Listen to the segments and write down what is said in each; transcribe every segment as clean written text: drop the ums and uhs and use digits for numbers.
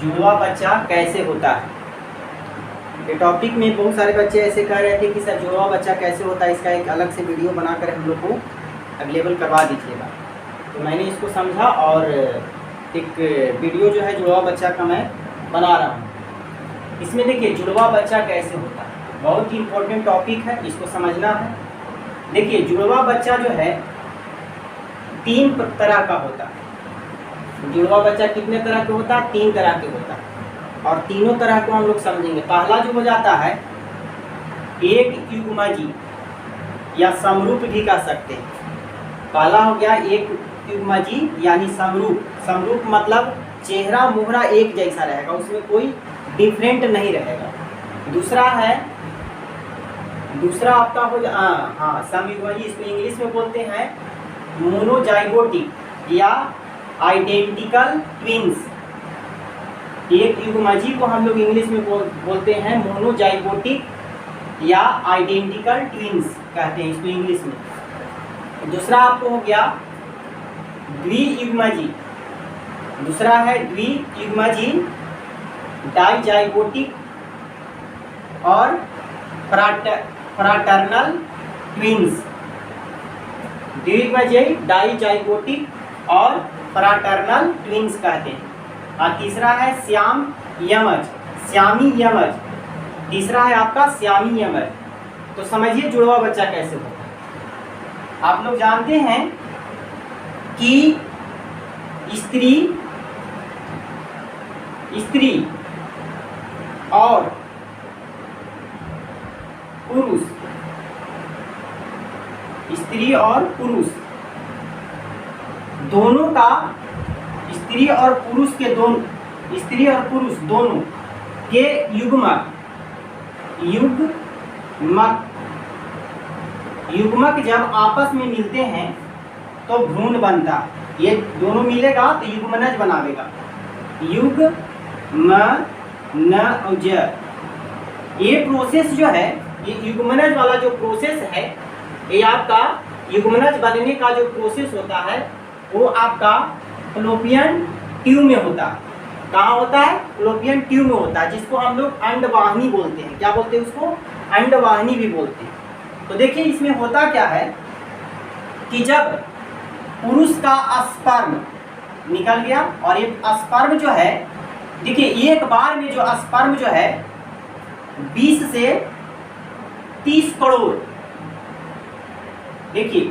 जुड़वा बच्चा कैसे होता है। ये टॉपिक में बहुत सारे बच्चे ऐसे कह रहे थे कि सर जुड़वा बच्चा कैसे होता है, इसका एक अलग से वीडियो बनाकर हम लोग को अवेलेबल करवा दीजिएगा। तो मैंने इसको समझा और एक वीडियो जो है जुड़वा बच्चा का मैं बना रहा हूँ। इसमें देखिए जुड़वा बच्चा कैसे होता है, बहुत ही इम्पोर्टेंट टॉपिक है, इसको समझना है। देखिए जुड़वा बच्चा जो है 3 तरह का होता है। जुड़वा बच्चा कितने तरह के होता है? 3 तरह के होता है और तीनों तरह को हम लोग समझेंगे। पहला जो हो जाता है एक युग्मजी या समरूप भी कह सकते हैं। पहला हो गया एक युग्मजी यानी समरूप। समरूप मतलब चेहरा मुहरा एक जैसा रहेगा, उसमें कोई डिफरेंट नहीं रहेगा। दूसरा आपका हो समयुग्मजी, इसको इंग्लिश में बोलते हैं मोनोजाइगोटिक या आइडेंटिकल ट्विंस। एक युग्मजी को हम लोग इंग्लिश में बोलते हैं मोनोजाइगोटिक या आइडेंटिकल ट्विंस कहते हैं इसको इंग्लिश में। दूसरा आपको हो गया द्वियुग्मजी। दूसरा है द्वियुग्मजी, डाइजाइगोटिक और फ्राटर्नल ट्विंस। द्वियुग्मजी, डाइजाइगोटिक और फ्राटर्नल ट्विंस कहते हैं। और तीसरा है श्यामी यमज। तीसरा है आपका श्यामी यमज। तो समझिए जुड़वा बच्चा कैसे होता है। आप लोग जानते हैं कि स्त्री और पुरुष, स्त्री और पुरुष दोनों का, स्त्री और पुरुष दोनों के युग्मक जब आपस में मिलते हैं तो भ्रूण बनता है। ये दोनों मिलेगा तो युग्मनज बनावेगा। युग्मनज ये प्रोसेस जो है, ये युग्मनज वाला जो प्रोसेस है, ये आपका युग्मनज बनने का जो प्रोसेस होता है वो आपका फलोपियन ट्यूब में होता है। कहाँ होता है? फलोपियन ट्यूब में होता है, जिसको हम लोग अंडवाहिनी बोलते हैं। क्या बोलते हैं उसको? अंडवाहिनी भी बोलते हैं। तो देखिए इसमें होता क्या है कि जब पुरुष का स्पर्म निकल गया और ये स्पर्म जो है, देखिए एक बार में जो स्पर्म जो है 20 से 30 करोड़, देखिए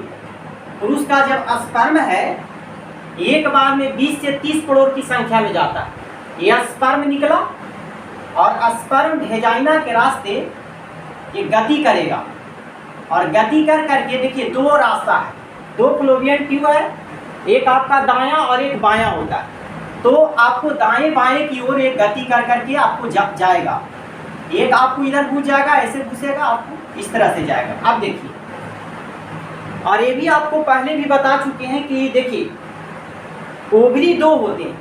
पुरुष का जब स्पर्म है एक बार में 20 से 30 करोड़ की संख्या में जाता है। यह स्पर्म निकला और स्पर्म वेजाइना के रास्ते ये गति करेगा और गति कर करके देखिए 2 रास्ता है, 2 फलोपियन ट्यूब है, एक आपका दायां और एक बायां होता है। तो आपको दाएं बाएं की ओर एक गति कर करके आपको जाएगा। एक आपको इधर घुस जाएगा, ऐसे घुसेगा, आपको इस तरह से जाएगा। अब देखिए, और ये भी आपको पहले भी बता चुके हैं कि देखिए ओवरी 2 होते हैं।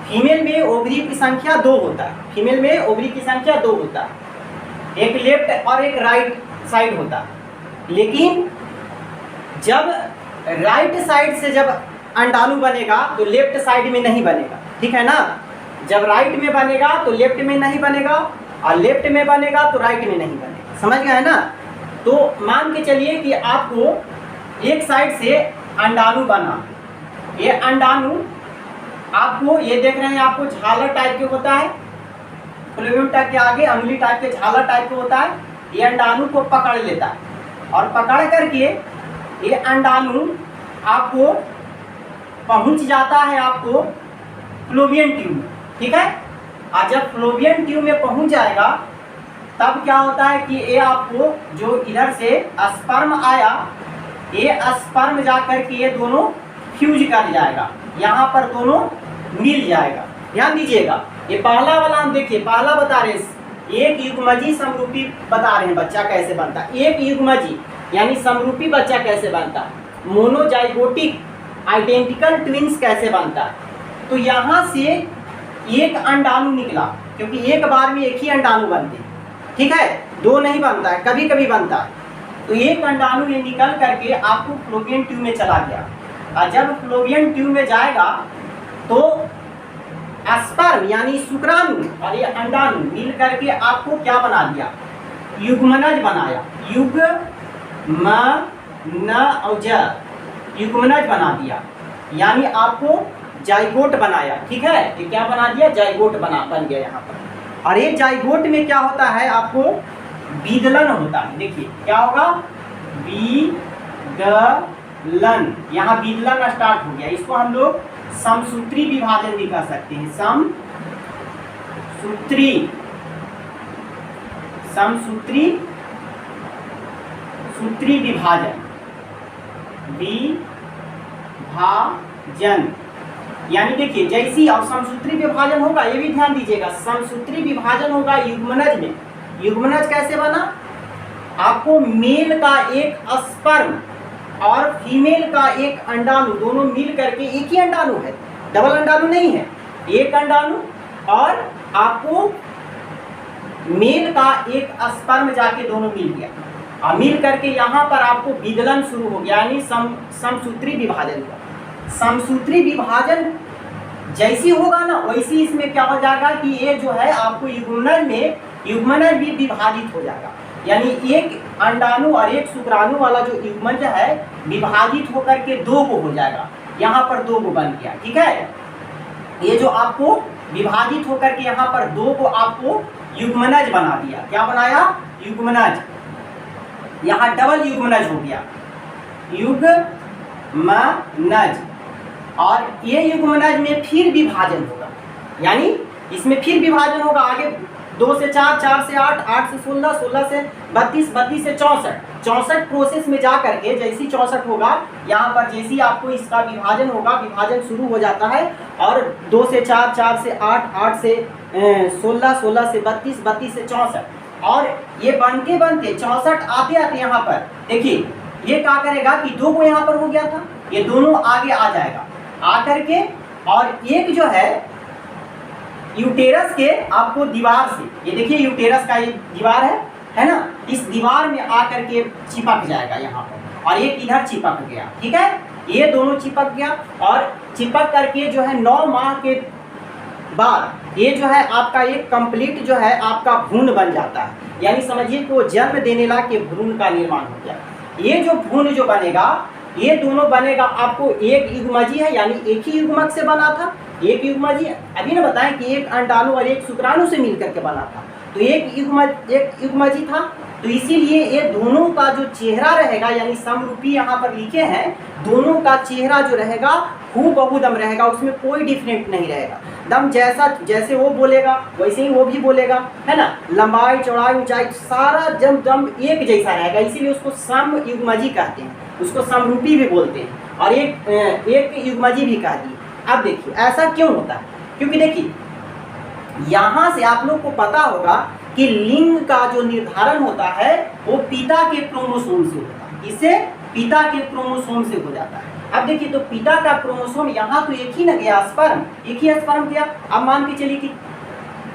फीमेल में ओवरी की संख्या 2 होता है। फीमेल में ओवरी की संख्या 2 होता है, एक लेफ्ट और एक राइट साइड होता है। लेकिन जब राइट साइड से जब अंडाणु बनेगा तो लेफ्ट साइड में नहीं बनेगा, ठीक है ना। जब राइट में बनेगा तो लेफ्ट में नहीं बनेगा और लेफ्ट में बनेगा तो राइट में नहीं बनेगा। समझ गए ना। तो मान के चलिए कि आपको एक साइड से अंडाणु बना, ये अंडाणु आपको, ये देख रहे हैं आपको झालर टाइप के होता है, फ्लोएम टाइप के आगे अंगुली टाइप के झालर टाइप के होता है। ये अंडाणु को पकड़ लेता है और पकड़ करके ये अंडाणु आपको पहुंच जाता है आपको फ्लोपियन ट्यूब, ठीक है। और जब फ्लोपियन ट्यूब में पहुंच जाएगा तब क्या होता है कि ये आपको जो इधर से स्पर्म आया, ये स्पर्म जा करके ये दोनों फ्यूज कर जाएगा, यहाँ पर दोनों मिल जाएगा। ध्यान दीजिएगा, ये पहला वाला हम देखिए, पहला बता रहे एक युग्मजी समरूपी बता रहे हैं बच्चा कैसे बनता है। एक युग्मजी यानी समरूपी बच्चा कैसे बनता है, मोनोजाइगोटिक आइडेंटिकल ट्विंस कैसे बनता है। तो यहाँ से एक अंडाणु निकला, क्योंकि एक बार में एक ही अंडाणु बनते हैं, ठीक है, 2 नहीं बनता है, कभी कभी बनता है। तो एक अंडाणु ये निकल करके आपको फ्लोपियन ट्यूब में चला गया और जब फ्लोपियन ट्यूब में जाएगा तो स्पर्म यानी शुक्राणु और ये अंडाणु मिल करके आपको क्या बना दिया, युग्मनज बनाया। युग्मनज बना दिया, यानी आपको जाइगोट बनाया। ठीक है, ये क्या बना दिया, जाइगोट बन गया यहाँ पर। और ये जाइगोट में क्या होता है, आपको बीदलन होता है। देखिए क्या होगा, बीदलन, यहाँ बीदलन स्टार्ट हो गया। इसको हम लोग समसूत्री विभाजन भी कह सकते हैं। सूत्री विभाजन, यानी देखिए जैसी अब समसूत्री विभाजन होगा, ये भी ध्यान दीजिएगा, समसूत्री विभाजन होगा युग्मनज में। युग्मनज कैसे बना, आपको मेल का एक स्पर्म और फीमेल का एक अंडाणु दोनों मिल करके, एक ही अंडाणु है, डबल अंडाणु नहीं है, एक अंडाणु और आपको मेल का एक स्पर्म जाके दोनों मिल गया और मिल करके यहाँ पर आपको विदलन शुरू हो गया, यानी समसूत्री विभाजन हुआ। समसूत्री विभाजन जैसी होगा ना वैसी इसमें क्या हो जाएगा कि ये जो है आपको युग्मनज भी विभाजित हो जाएगा, यानी एक अंडाणु और एक शुक्राणु वाला जो युग्मनज है विभाजित होकर के दो को हो जाएगा। यहाँ पर दो को बन गया। ठीक है, ये जो आपको विभाजित होकर के यहाँ पर दो को आपको युग्मनज बना दिया। क्या बनाया, युग्मनज, यहाँ डबल युग्मनज हो गया, युग्मनज। और ये युग्मनज में फिर विभाजन होगा, यानी इसमें फिर विभाजन होगा आगे, 2 से 4, 4 से 8, 8 से 16, 16 से 32, 32 से 64, 64 प्रोसेस में जा करके जैसी 64 होगा, यहाँ पर जैसी आपको इसका विभाजन होगा, विभाजन शुरू हो जाता है। और 2 से 4, 4 से 8, 8 से 16, 16 से 32, 32 से 64, और ये बनते बनते 64 आते आते यहाँ पर देखिए ये क्या करेगा कि दो को यहाँ पर हो गया था, ये दोनों आगे आ जाएगा, आ करके और एक जो है यूटेरस के आपको दीवार से, ये देखिए यूटेरस का ये दीवार है ना, इस दीवार में आकर के चिपक जाएगा यहाँ पर, और एक इधर चिपक गया। ठीक है, ये दोनों चिपक गया और चिपक करके जो है 9 माह के बाद ये जो है आपका एक कंप्लीट जो है आपका भ्रूण बन जाता है, यानी समझिए कि वो जन्म देने ला के भ्रूण का निर्माण हो गया। ये जो भ्रूण जो बनेगा, ये दोनों बनेगा आपको एक युग्मजी है, यानी एक ही युग्मक से बना था, एक युग्मजी। अभी ना बताएं कि एक अंडाणु और एक शुक्राणु से मिलकर के बना था, तो एक युग्मजी था, तो इसीलिए ये दोनों का जो चेहरा रहेगा, यानी समरूपी यहाँ पर लिखे हैं, दोनों का चेहरा जो रहेगा हूबहू दम रहेगा, उसमें कोई डिफरेंट नहीं रहेगा। दम जैसे वो बोलेगा वैसे ही वो भी बोलेगा, है ना, लंबाई चौड़ाई ऊंचाई सारा दम एक जैसा रहेगा, इसीलिए उसको समयुग्मजी कहते हैं, उसको समरूपी भी बोलते हैं, और एक युग्मजी भी कहती है। अब देखिए ऐसा क्यों होता है, क्योंकि देखिए यहाँ से आप लोग को पता होगा कि लिंग का जो निर्धारण होता है वो पिता के क्रोमोसोम से होता है, इससे पिता के क्रोमोसोम से हो जाता है। अब देखिए तो पिता का क्रोमोसोम यहाँ तो एक ही न गया, स्पर्म, एक ही स्पर्म गया। अब मान के चलिए कि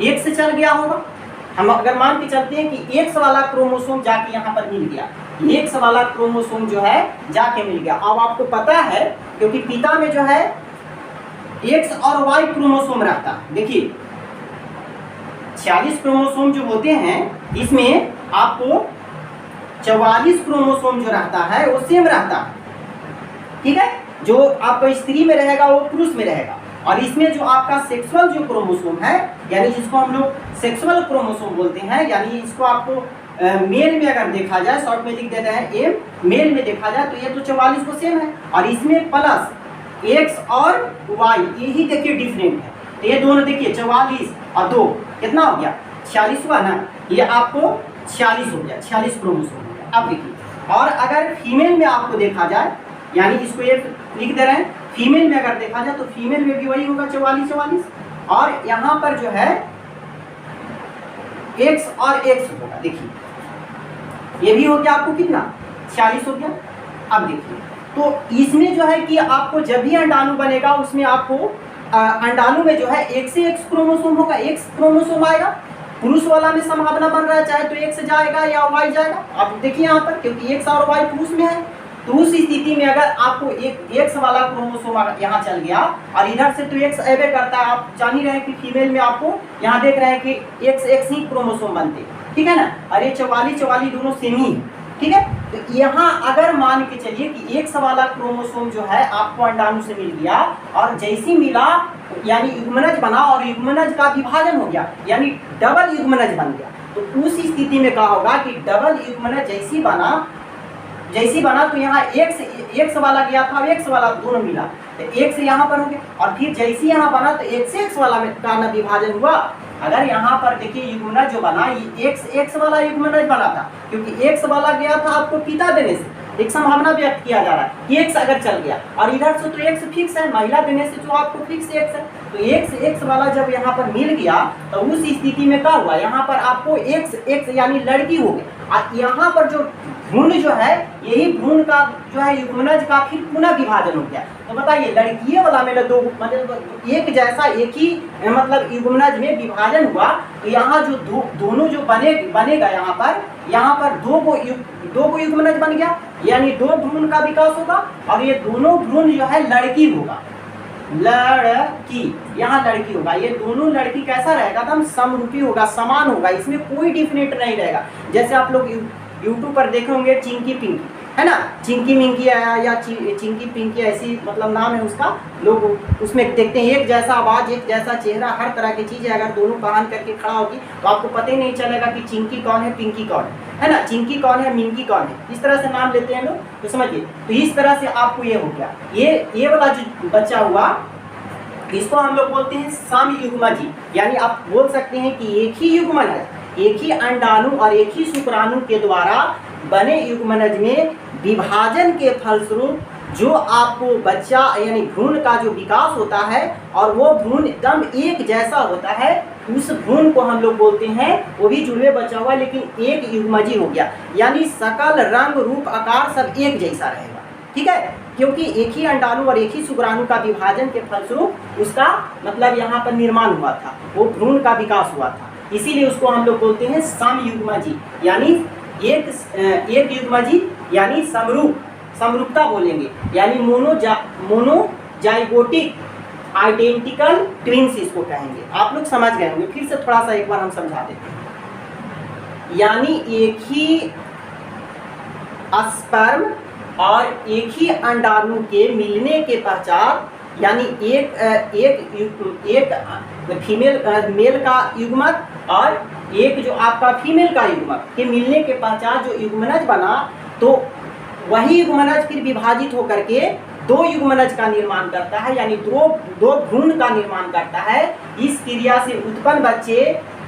एक से चल गया होगा, हम अगर मान के चलते हैं कि एक्स वाला क्रोमोसोम जाके यहाँ पर मिल गया, एक्स वाला क्रोमोसोम जो है जाके मिल गया। अब आपको पता है क्योंकि पिता में जो है एक्स और वाई क्रोमोसोम रहता है। देखिए 46 क्रोमोसोम जो होते हैं, इसमें आपको 44 क्रोमोसोम जो रहता है वो सेम रहता है। ठीक है, जो आपका स्त्री में रहेगा वो पुरुष में रहेगा, और इसमें जो आपका सेक्सुअल जो क्रोमोसोम है, यानी जिसको हम लोग सेक्सुअल क्रोमोसोम बोलते हैं, यानी इसको आपको मेल में अगर देखा जाए, शॉर्ट में लिख देते हैं एम, मेल में देखा जाए तो ये तो 44 को सेम है, और इसमें प्लस एक्स और वाई, यही देखिए डिफरेंट है। तो ये दोनों देखिए 44 और 2 कितना हो गया, 46 हुआ ना, ये आपको 46 हो गया, 46 क्रोमोसोम हो गया। अब देखिए, और अगर फीमेल में आपको देखा जाए, यानी इसको ये लिख दे रहे हैं, फीमेल में अगर देखा जाए तो फीमेल में भी वही होगा 44, और यहाँ पर जो है एक्स और एक्स होगा। देखिए ये भी हो गया आपको कितना, 46 हो गया। अब देखिए तो इसमें जो है कि आपको जब भी अंडाणु बनेगा उसमें आपको अंडाणु में जो है एक से एक्स क्रोमोसोम होगा, एक्स क्रोमोसोम आएगा। पुरुष वाला में संभावना बन रहा है चाहे तो एक्स जाएगा या वाई जाएगा। अब देखिए यहाँ पर क्योंकि एक्स और वाई पुरुष में है, तो उस स्थिति में अगर आपको एक एक्स वाला क्रोमोसोम यहाँ चल गया और इधर से तो एक्स एवे करता है, आप जान ही रहे हैं कि फीमेल में आपको यहाँ देख रहे हैं कि एक्स एक्स ही क्रोमोसोम बनते, ठीक है ना, और ये 44 दोनों सेम ही है, ठीक है। तो यहाँ अगर मान के चलिए कि एक्स वाला क्रोमोसोम जो है आपको अंडाणु से मिल गया और जैसी मिला यानी युग्मनज बना और युग्मनज का विभाजन हो गया यानी डबल युग्मनज बन गया, तो उस स्थिति में क्या होगा कि डबल युग्मनज जैसी बना तो यहाँ एक्स वाला गया था और एक्स वाला दोनों मिला तो एक्स यहाँ पर हो गया, और फिर जैसी यहाँ बना तो एक्स वाला में का न विभाजन हुआ। अगर यहाँ पर देखिए युग्मनज जो बना ये एक्स वाला युग्मनज बना था, क्योंकि एक्स वाला गया था आपको पिता देने से, एक संभावना व्यक्त किया जा रहा है कि एक्स अगर चल गया और इधर से तो एक्स फिक्स है, महिला देने से जो आपको फिक्स एक्स है, तो एक्स वाला जब यहाँ पर मिल गया तो उस स्थिति में क्या हुआ, यहाँ पर आपको एक्स यानी लड़की हो गई, और यहाँ पर जो भ्रूण जो है यही भ्रूण का जो है युग्मनज का फिर पुनः विभाजन हो गया। तो बताइए लड़कियों वाला में दो मतलब एक जैसा एक ही मतलब युग्मनज में विभाजन हुआ, तो यहाँ जो दोनों जो बनेगा यहाँ पर दो को युग्मनज बन गया यानी दो भ्रूण का विकास होगा, और ये दोनों भ्रूण जो है लड़की होगा, लड़की यहाँ लड़की होगा, ये दोनों लड़की कैसा रहेगा एकदम समरूपी होगा, समान होगा, इसमें कोई डिफरेंट नहीं रहेगा। जैसे आप लोग यूट्यूब पर देखे होंगे चिंकी पिंकी, है ना, चिंकी मिंकी आया या चिंकी पिंकी ऐसी मतलब नाम है उसका, लोग उसमें देखते हैं एक जैसा आवाज़ एक जैसा चेहरा हर तरह की चीज़ें अगर दोनों पहन करके खड़ा होगी तो आपको पता ही नहीं चलेगा कि चिंकी कौन है पिंकी कौन है ना, चिंकी कौन है मिंकी कौन है, इस तरह से नाम लेते हैं लोग, तो समझिए। तो इस तरह से आपको ये हो गया, ये वाला जो बच्चा हुआ इसको हम लोग बोलते हैं समयुग्मजी, यानी आप बोल सकते हैं कि एक ही युग्मन है, एक ही अंडाणु और एक ही शुक्राणु के द्वारा बने युग्मनज में विभाजन के फलस्वरूप जो आपको बच्चा यानी भ्रूण का जो विकास होता है और वो भ्रूण एकदम एक जैसा होता है, उस भ्रूण को हम लोग बोलते हैं, वो भी जुड़वे बच्चा हुआ लेकिन एक युग्मजी हो गया, यानी सकल रंग रूप आकार सब एक जैसा रहेगा, ठीक है, क्योंकि एक ही अंडाणु और एक ही शुक्राणु का विभाजन के फलस्वरूप उसका मतलब यहाँ पर निर्माण हुआ था, वो भ्रूण का विकास हुआ था, इसीलिए उसको हम लोग बोलते हैं समयुग्मजी, यानी एक युग्मजी यानी समरूपता बोलेंगे, यानी मोनोजाइगोटिक आइडेंटिकल ट्विंस इसको कहेंगे। आप लोग समझ गए होंगे, फिर से थोड़ा सा एक बार हम समझा देते हैं। यानी एक ही स्पर्म और एक ही अंडाणु के मिलने के पश्चात यानी एक फीमेल मेल का युग्मक और एक जो आपका फीमेल का युग्मक के मिलने के पश्चात जो युग्मनज बना, तो वही युग्मनज फिर विभाजित होकर के दो युग्मनज का निर्माण करता है, यानी दो भ्रूण का निर्माण करता है। इस क्रिया से उत्पन्न बच्चे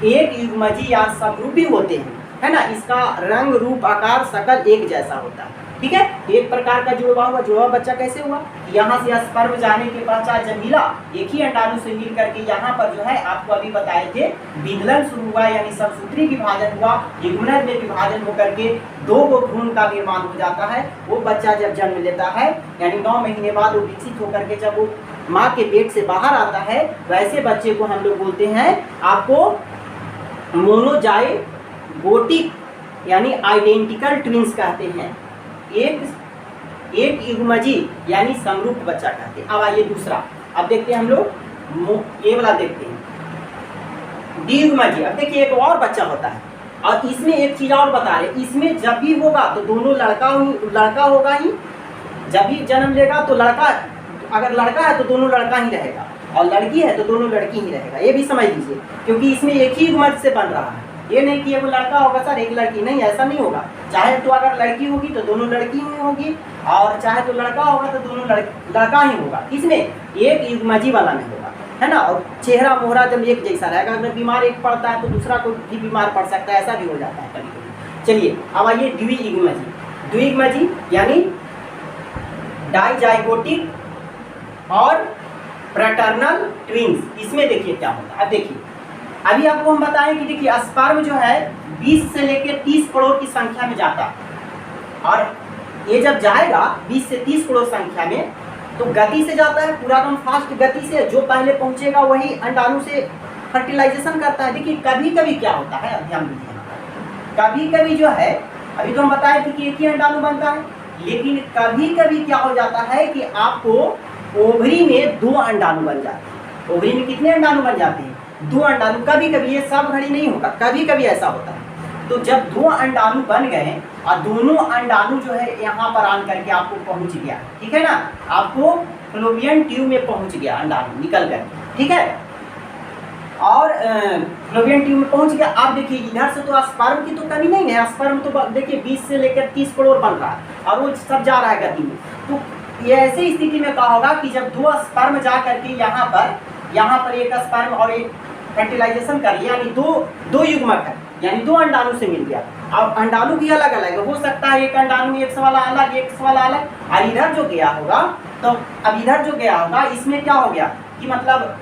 एक युग्मजी या समरूपी होते हैं, है ना, इसका रंग रूप आकार सकल एक जैसा होता है, ठीक है। एक प्रकार का जुड़वा बच्चा कैसे हुआ, यहाँ से स्पर्म जाने के पश्चात जब मिला एक ही अंडाणु से मिल करके यहाँ पर जो है आपको अभी बताए थे विदलन शुरू हुआ, यानी समसूत्री विभाजन हुआ, युग्मनज में विभाजन होकर के दो भ्रूण का निर्माण हो जाता है। वो बच्चा जब जन्म लेता है यानी 9 महीने बाद वो विकसित होकर के जब वो माँ के पेट से बाहर आता है, वैसे बच्चे को हम लोग बोलते हैं आपको मोनोजाइगोटिक यानी आइडेंटिकल ट्विंस कहते हैं, एक युग्मजी यानी समरूप बच्चा कहते हैं। अब आइए दूसरा, अब देखते हैं हम लोग ये वाला देखते हैं द्वियुग्मजी। अब देखिए एक और बच्चा होता है और इसमें एक चीज और बता रहे, इसमें जब भी होगा तो दोनों लड़का होगा ही, जब भी जन्म लेगा तो लड़का, अगर लड़का है तो दोनों लड़का ही रहेगा और लड़की है तो दोनों लड़की ही रहेगा, ये भी समझ लीजिए, क्योंकि इसमें एक ही युग्मज से बन रहा है। ये नहीं कि वो लड़का होगा सर एक लड़की, नहीं, ऐसा नहीं होगा। चाहे तो अगर लड़की होगी तो दोनों लड़की ही होगी और चाहे तो लड़का होगा तो दोनों लड़का ही होगा, इसमें एक युग्मजी वाला में होगा, है ना। और चेहरा मोहरा जब एक जैसा रहेगा, अगर बीमार एक पड़ता है तो दूसरा को भी बीमार पड़ सकता है, ऐसा भी हो जाता है कभी कभी। चलिए अब आइए द्वियुग्मजी यानी डाइजाइगोटिक और फ्रैटर्नल ट्विंस, इसमें देखिए क्या होता है। अब देखिए अभी आपको हम बताएं कि देखिए स्पर्म जो है 20 से लेकर 30 करोड़ की संख्या में जाता है, और ये जब जाएगा 20 से 30 करोड़ संख्या में तो गति से जाता है, पूरा एकदम फास्ट गति से, जो पहले पहुंचेगा वही अंडाणु से फर्टिलाइजेशन करता है। देखिए कभी कभी क्या होता है, ध्यान दीजिए, कभी कभी जो है अभी तो हम बताए थे कि एक ही अंडाणु बनता है, लेकिन कभी कभी क्या हो जाता है कि आपको ओवरी में 2 अंडाणु बन जाते हैं। ओवरी में कितने अंडाणु बन जाते हैं? 2 अंडाणु। कभी कभी, ये सब घड़ी नहीं होगा, कभी कभी ऐसा होता है। तो जब 2 अंडाणु बन गए और दोनों अंडाणु जो है यहाँ पर आन करके आपको पहुँच गया, ठीक है ना, आपको फ्लोपियन ट्यूब में पहुँच गया अंडाणु निकल कर, ठीक है, और फ्लोपियन ट्यूब में पहुँच गया। आप देखिए इधर से तो स्पर्म की तो कमी नहीं है, स्पर्म तो देखिए 20 से लेकर 30 करोड़ बन रहा है और वो सब जा रहा है गति में। तो ये ऐसी स्थिति में क्या होगा कि जब 2 स्पर्म जा करके यहाँ पर एक स्पर्म और एक फर्टिलाइजेशन कर लिया, यानी दो युग्मक है, यानी 2 अंडाणु से मिल गया। अब अंडाणु भी अलग अलग है, हो सकता है एक अंडाणु एक वाला अलग, एक वाला अलग, और इधर जो गया होगा, तो अब इधर जो गया होगा इसमें क्या हो गया कि मतलब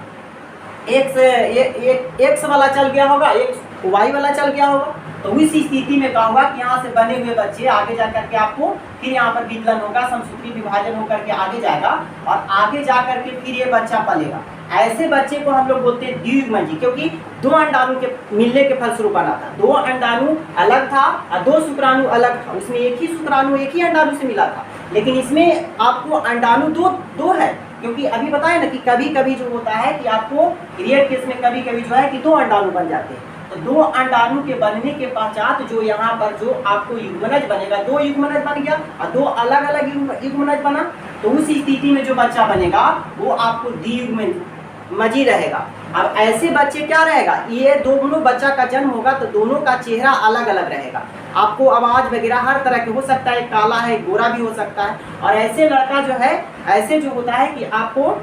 एक्स वाला चल गया होगा, एक वाई वाला चल गया होगा। तो इस स्थिति में क्या होगा कि यहाँ से बने हुए बच्चे आगे जा करके आपको फिर यहाँ पर विकलन होगा, समसूत्री विभाजन होकर के आगे जाएगा और आगे जा करके फिर ये बच्चा पलेगा। ऐसे बच्चे को हम लोग बोलते हैं द्वियुग्मजी, क्योंकि 2 अंडाणु के मिलने के फलस्वरूप बना था। 2 अंडाणु अलग था और 2 शुक्राणु अलग था, उसमें एक ही शुक्राणु एक ही अंडाणु से मिला था, लेकिन इसमें आपको अंडाणु दो है, क्योंकि अभी बताया ना कि कभी कभी जो होता है कि आपको रियल केस में कभी कभी जो है कि 2 अंडाणु बन जाते हैं। तो 2 अंडाणु के बनने के पश्चात जो यहाँ पर जो आपको युग्मनज बनेगा, 2 युग्मनज बन गया और 2 अलग अलग युग्मनज बना, तो उस स्थिति में जो बच्चा बनेगा वो आपको द्वियुग्मजी रहेगा। अब ऐसे बच्चे क्या रहेगा, ये दोनों बच्चा का जन्म होगा तो दोनों का चेहरा अलग अलग रहेगा, आपको आवाज़ वगैरह हर तरह के हो सकता है, काला है गोरा भी हो सकता है। और ऐसे लड़का जो है, ऐसे जो होता है कि आपको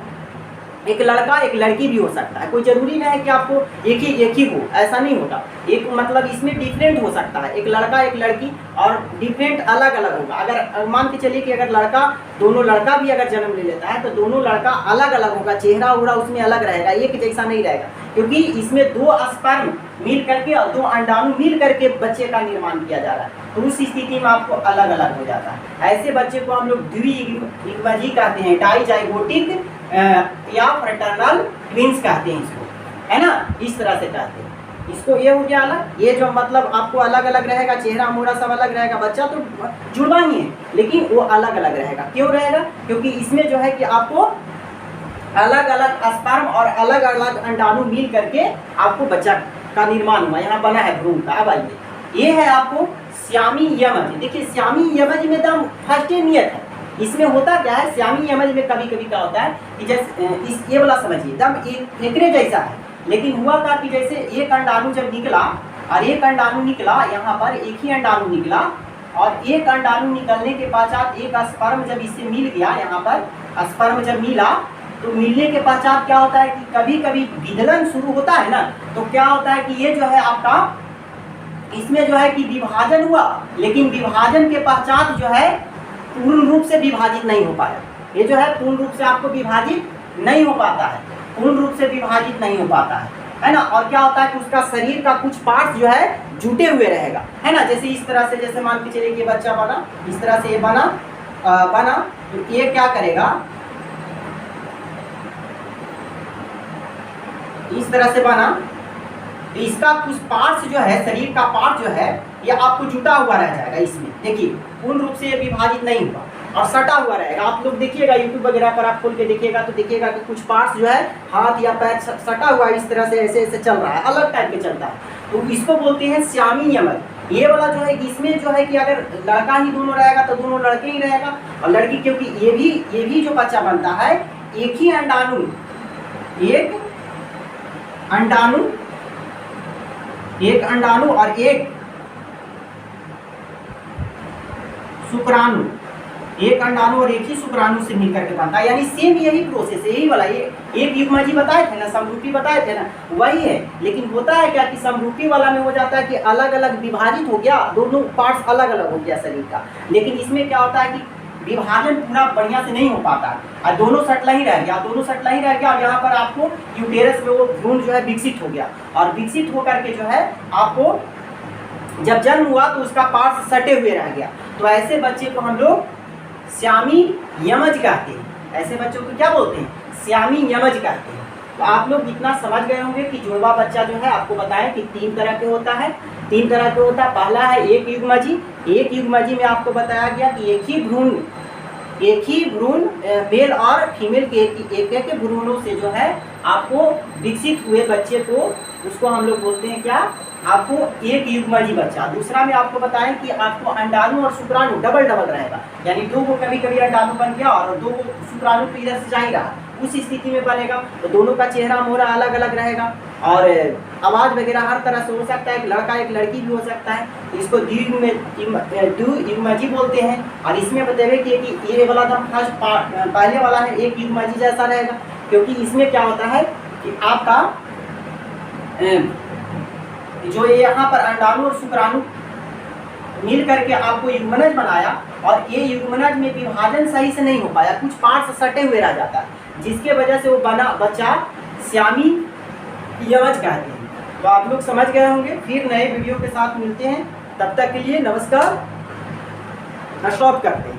एक लड़का एक लड़की भी हो सकता है, कोई जरूरी नहीं है कि आपको एक ही हो, ऐसा नहीं होता। एक मतलब इसमें डिफरेंट हो सकता है, एक लड़का एक लड़की और डिफरेंट अलग अलग होगा। अगर मान के चलिए कि अगर दोनों लड़का भी अगर जन्म ले लेता है तो दोनों लड़का अलग अलग होगा, चेहरा उहरा उसमें अलग रहेगा, एक जैसा नहीं रहेगा, क्योंकि इसमें 2 स्पर्म मिल करके और 2 अंडाणु मिल करके बच्चे का निर्माण किया जा रहा है। तो उस स्थिति में आपको अलग अलग हो जाता है। ऐसे बच्चे को हम लोग द्वियुग्मजी कहते हैं, डाइजाइगोटिक या फ्रेटर्नल ट्विंस कहते हैं इसको, है ना, इस तरह से कहते हैं इसको। ये हो गया अलग, ये जो मतलब आपको अलग अलग रहेगा, चेहरा मोहरा सब अलग रहेगा, बच्चा तो जुड़वा ही है लेकिन वो अलग अलग रहेगा। क्यों रहेगा? क्योंकि इसमें जो है कि आपको अलग अलग स्पर्म और अलग अलग अंडाणु मिल करके आपको बच्चा का निर्माण हुआ, यहाँ बना है भ्रूण का। अब आइए, ये है आपको श्यामी यमज। देखिए श्यामी यमज में दम फर्स्ट नियत है। इसमें होता क्या है, श्यामी यमज में कभी कभी क्या होता है कि जैसे ये वाला समझिए दम एकरे जैसा है, लेकिन हुआ था कि जैसे एक अंडाणु जब निकला और एक अंडाणु निकला, यहाँ पर एक ही अंडाणु निकला और एक अंडाणु निकलने के पश्चात एक स्पर्म जब इससे मिल गया, यहाँ पर स्पर्म जब मिला तो मिलने के पश्चात क्या होता है कि कभी कभी विदलन शुरू होता है ना, तो क्या होता है कि ये जो है आपका इसमें जो है कि विभाजन हुआ, लेकिन विभाजन के पश्चात जो है पूर्ण रूप से विभाजित नहीं हो पाया। ये जो है पूर्ण रूप से आपको विभाजित नहीं हो पाता है, पूर्ण रूप से विभाजित नहीं हो पाता है ना। और क्या होता है कि उसका शरीर का कुछ पार्ट जो है जुटे हुए रहेगा, है ना। जैसे इस तरह से, जैसे मान के चलिए कि बच्चा बना, इस तरह से ये बना तो ये क्या करेगा, इस तरह से बना तो इसका कुछ पार्ट्स जो है, शरीर का पार्ट जो है ये आपको जुटा हुआ रह जाएगा। इसमें देखिए पूर्ण रूप से ये विभाजित नहीं हुआ और सटा हुआ रहेगा। आप लोग देखिएगा यूट्यूब वगैरह पर आप खोल के देखिएगा तो देखिएगा कि कुछ पार्ट्स जो है हाथ या पैर सटा हुआ इस तरह से ऐसे ऐसे चल रहा है, अलग टाइप के चलता है, तो इसको बोलते हैं श्यामी यमज। ये वाला जो है इसमें जो है कि अगर लड़का ही दोनों रहेगा तो दोनों लड़के ही रहेगा, और लड़की क्योंकि ये भी जो बच्चा बनता है एक ही अंडाणु, एक अंडाणु और एक शुक्राणु, एक अंडाणु और एक ही शुक्राणु से मिलकर के बनता है। यानी सेम यही प्रोसेस, यही वाला ये एक युग्मजी बताए थे ना, समरूपी बताए थे ना, वही है। लेकिन होता है क्या कि समरूपी वाला में हो जाता है कि अलग अलग विभाजित हो गया, दोनों पार्ट्स अलग अलग हो गया शरीर का। लेकिन इसमें क्या होता है कि विभाजन पूरा बढ़िया से नहीं हो पाता और दोनों सटला ही रह गया, और यहाँ पर आपको यूटेरस में वो भ्रूण जो है विकसित हो गया, और विकसित होकर के जो है आपको जब जन्म हुआ तो उसका पार्ट सटे हुए रह गया। तो ऐसे बच्चे को हम लोग श्यामी यमज कहते हैं। ऐसे बच्चों को क्या बोलते हैं? श्यामी यमज कहते हैं। तो आप लोग इतना समझ गए होंगे कि जुड़वा बच्चा जो है आपको बताएं कि 3 तरह के होता है। 3 तरह के होता है। पहला है एक युग्मजी। एक युग्मजी में आपको बताया गया कि एक ही भ्रूण मेल और फीमेल के एक भ्रूणों से जो है आपको विकसित हुए बच्चे को, उसको हम लोग बोलते हैं क्या, आपको एक युग्मजी बच्चा। दूसरा में आपको बताएं कि आपको अंडाणु और शुक्राणु डबल रहेगा, यानी 2 को कभी कभी अंडाणु बन गया और 2 को शुक्राणु तो इधर से जा ही रहा, उस स्थिति में बनेगा। तो दोनों का चेहरा मोहरा अलग अलग रहेगा और आवाज़ वगैरह हर तरह से हो सकता है। एक लड़का एक लड़की भी हो सकता है। इसको द्वियुग्मजी बोलते हैं। और इसमें बताइए कि ये वाला एकदम फर्स्ट पहले वाला है एक युग्मजी जैसा रहेगा, क्योंकि इसमें क्या होता है कि आपका जो यहाँ पर अंडाणु और शुक्राणु मिल करके आपको युग्मनज बनाया और ये युग्मनज में विभाजन सही से नहीं हो पाया, कुछ पार्ट्स सटे हुए रह जाता है, जिसके वजह से वो बना बच्चा श्यामी यवज कहते हैं। तो आप लोग समझ गए होंगे। फिर नए वीडियो के साथ मिलते हैं, तब तक के लिए नमस्कार। स्टॉप करते हैं।